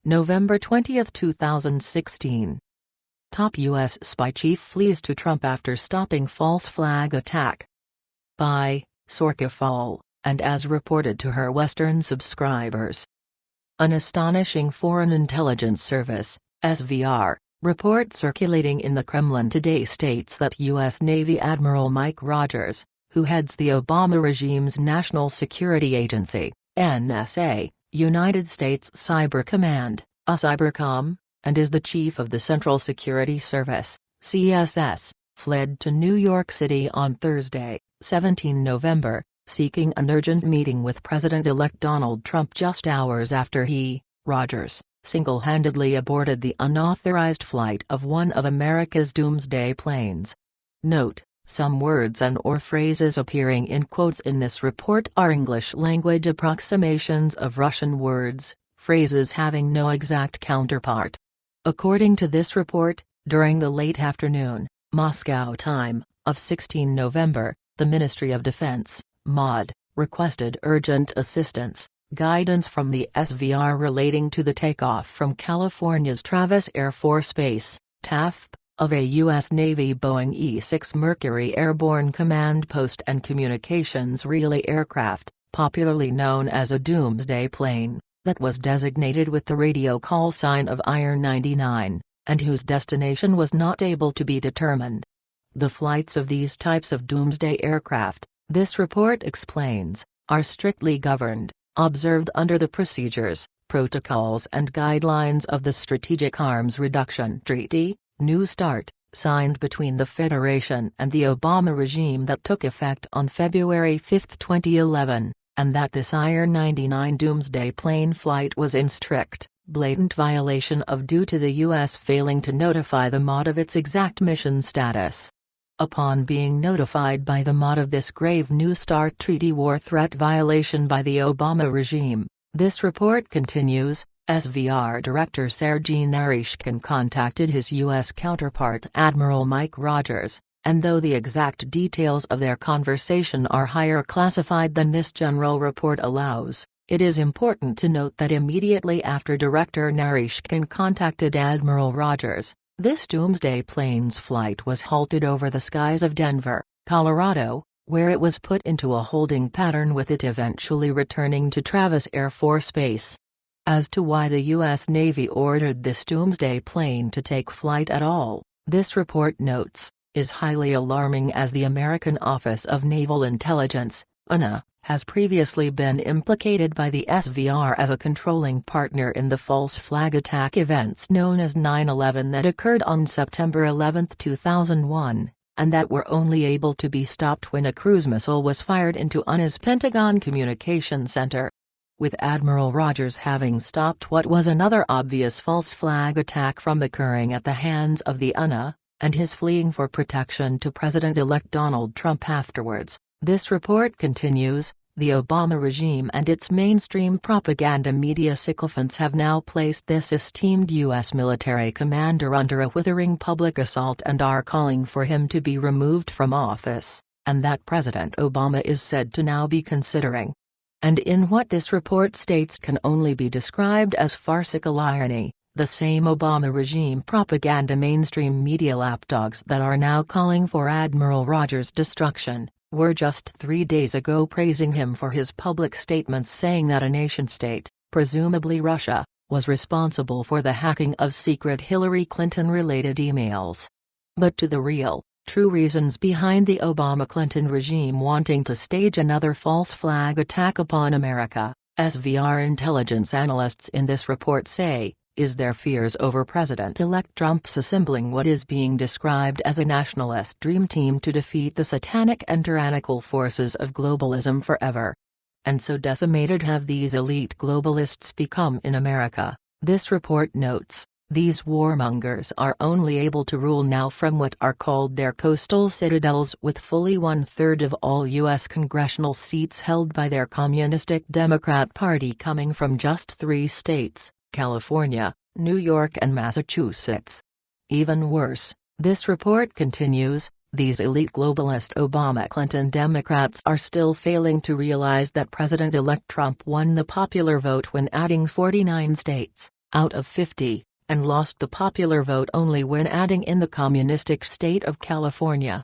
November 20, 2016. Top U.S. spy chief flees to Trump after stopping false flag attack. By Sorkafal, and as reported to her Western subscribers. An astonishing Foreign Intelligence Service, SVR, report circulating in the Kremlin today states that U.S. Navy Admiral Mike Rogers, who heads the Obama regime's National Security Agency, NSA, United States Cyber Command, USCYBERCOM, and is the chief of the Central Security Service, CSS, fled to New York City on Thursday, 17 November, seeking an urgent meeting with President-elect Donald Trump just hours after he, Rogers, single-handedly aborted the unauthorized flight of one of America's doomsday planes. Note: some words and/or phrases appearing in quotes in this report are English-language approximations of Russian words, phrases having no exact counterpart. According to this report, during the late afternoon, Moscow time, of 16 November, the Ministry of Defense, MOD, requested urgent assistance, guidance from the SVR relating to the takeoff from California's Travis Air Force Base, TAFP, of a U.S. Navy Boeing E-6 Mercury Airborne Command Post and Communications Relay aircraft, popularly known as a doomsday plane, that was designated with the radio call sign of Iron 99, and whose destination was not able to be determined. The flights of these types of doomsday aircraft, this report explains, are strictly governed, observed under the procedures, protocols and guidelines of the Strategic Arms Reduction Treaty, New START, signed between the Federation and the Obama regime that took effect on February 5, 2011, and that this Iron 99 doomsday plane flight was in strict, blatant violation of due to the U.S. failing to notify the MOD of its exact mission status. Upon being notified by the MOD of this grave New START treaty war threat violation by the Obama regime, this report continues, SVR Director Sergei Naryshkin contacted his U.S. counterpart Admiral Mike Rogers, and though the exact details of their conversation are higher classified than this general report allows, it is important to note that immediately after Director Naryshkin contacted Admiral Rogers, this doomsday plane's flight was halted over the skies of Denver, Colorado, where it was put into a holding pattern with it eventually returning to Travis Air Force Base. As to why the U.S. Navy ordered this doomsday plane to take flight at all, this report notes, is highly alarming as the American Office of Naval Intelligence, UNA, has previously been implicated by the SVR as a controlling partner in the false flag attack events known as 9/11 that occurred on September 11, 2001, and that were only able to be stopped when a cruise missile was fired into UNA's Pentagon Communications Center. With Admiral Rogers having stopped what was another obvious false flag attack from occurring at the hands of the UNA, and his fleeing for protection to President-elect Donald Trump afterwards, this report continues, the Obama regime and its mainstream propaganda media sycophants have now placed this esteemed U.S. military commander under a withering public assault and are calling for him to be removed from office, and that President Obama is said to now be considering. And in what this report states can only be described as farcical irony, the same Obama regime propaganda mainstream media lapdogs that are now calling for Admiral Rogers' destruction, were just 3 days ago praising him for his public statements saying that a nation-state, presumably Russia, was responsible for the hacking of secret Hillary Clinton-related emails. But to the real, true reasons behind the Obama-Clinton regime wanting to stage another false flag attack upon America, SVR intelligence analysts in this report say, is their fears over President-elect Trump's assembling what is being described as a nationalist dream team to defeat the satanic and tyrannical forces of globalism forever. And so decimated have these elite globalists become in America, this report notes. These warmongers are only able to rule now from what are called their coastal citadels with fully 1/3 of all U.S. congressional seats held by their communistic Democrat Party coming from just 3 states, California, New York and Massachusetts. Even worse, this report continues, these elite globalist Obama-Clinton Democrats are still failing to realize that President-elect Trump won the popular vote when adding 49 states, out of 50, and lost the popular vote only when adding in the communistic state of California.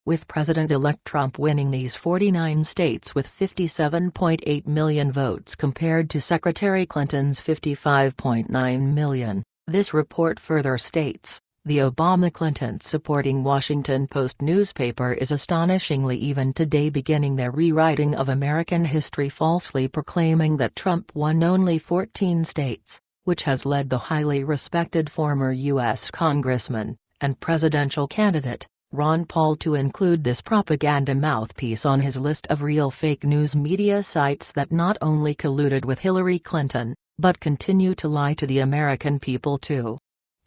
With President-elect Trump winning these 49 states with 57.8 million votes compared to Secretary Clinton's 55.9 million, this report further states, the Obama-Clinton supporting Washington Post newspaper is astonishingly even today beginning their rewriting of American history, falsely proclaiming that Trump won only 14 states, which has led the highly respected former U.S. Congressman and presidential candidate, Ron Paul, to include this propaganda mouthpiece on his list of real fake news media sites that not only colluded with Hillary Clinton, but continue to lie to the American people too.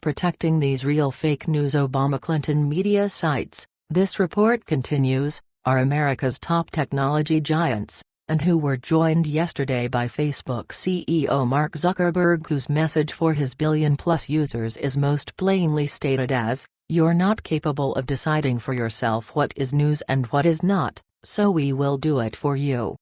Protecting these real fake news Obama-Clinton media sites, this report continues, are America's top technology giants, and who were joined yesterday by Facebook CEO Mark Zuckerberg, whose message for his billion-plus users is most plainly stated as, "You're not capable of deciding for yourself what is news and what is not, so we will do it for you."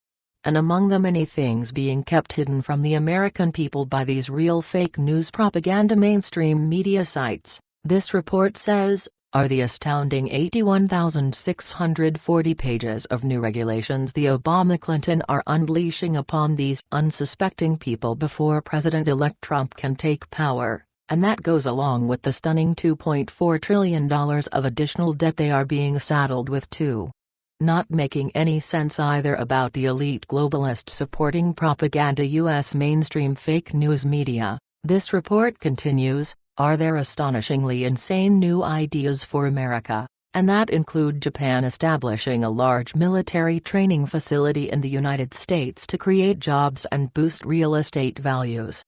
And among the many things being kept hidden from the American people by these real fake news propaganda mainstream media sites, this report says, are the astounding 81,640 pages of new regulations the Obama-Clinton are unleashing upon these unsuspecting people before President-elect Trump can take power, and that goes along with the stunning $2.4 trillion of additional debt they are being saddled with too. Not making any sense either about the elite globalists supporting propaganda U.S. mainstream fake news media, this report continues, are there astonishingly insane new ideas for America, and that include Japan establishing a large military training facility in the United States to create jobs and boost real estate values.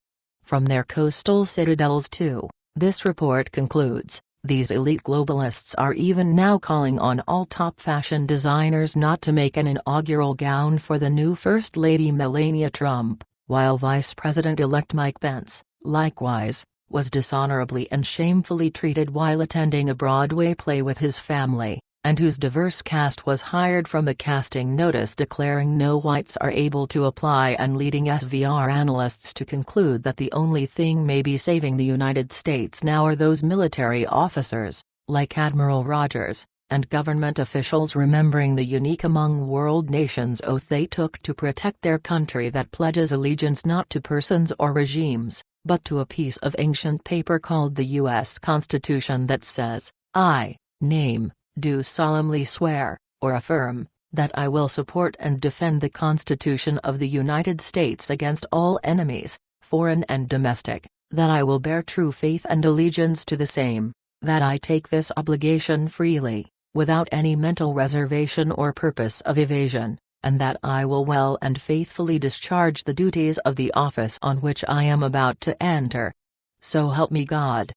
From their coastal citadels too, this report concludes, these elite globalists are even now calling on all top fashion designers not to make an inaugural gown for the new First Lady Melania Trump, while Vice President-elect Mike Pence, likewise, was dishonorably and shamefully treated while attending a Broadway play with his family, and whose diverse cast was hired from a casting notice declaring no whites are able to apply, and leading SVR analysts to conclude that the only thing maybe saving the United States now are those military officers, like Admiral Rogers, and government officials remembering the unique among world nations oath they took to protect their country that pledges allegiance not to persons or regimes, but to a piece of ancient paper called the U.S. Constitution that says, I, name, do solemnly swear, or affirm, that I will support and defend the Constitution of the United States against all enemies, foreign and domestic, that I will bear true faith and allegiance to the same, that I take this obligation freely, without any mental reservation or purpose of evasion, and that I will well and faithfully discharge the duties of the office on which I am about to enter. So help me God.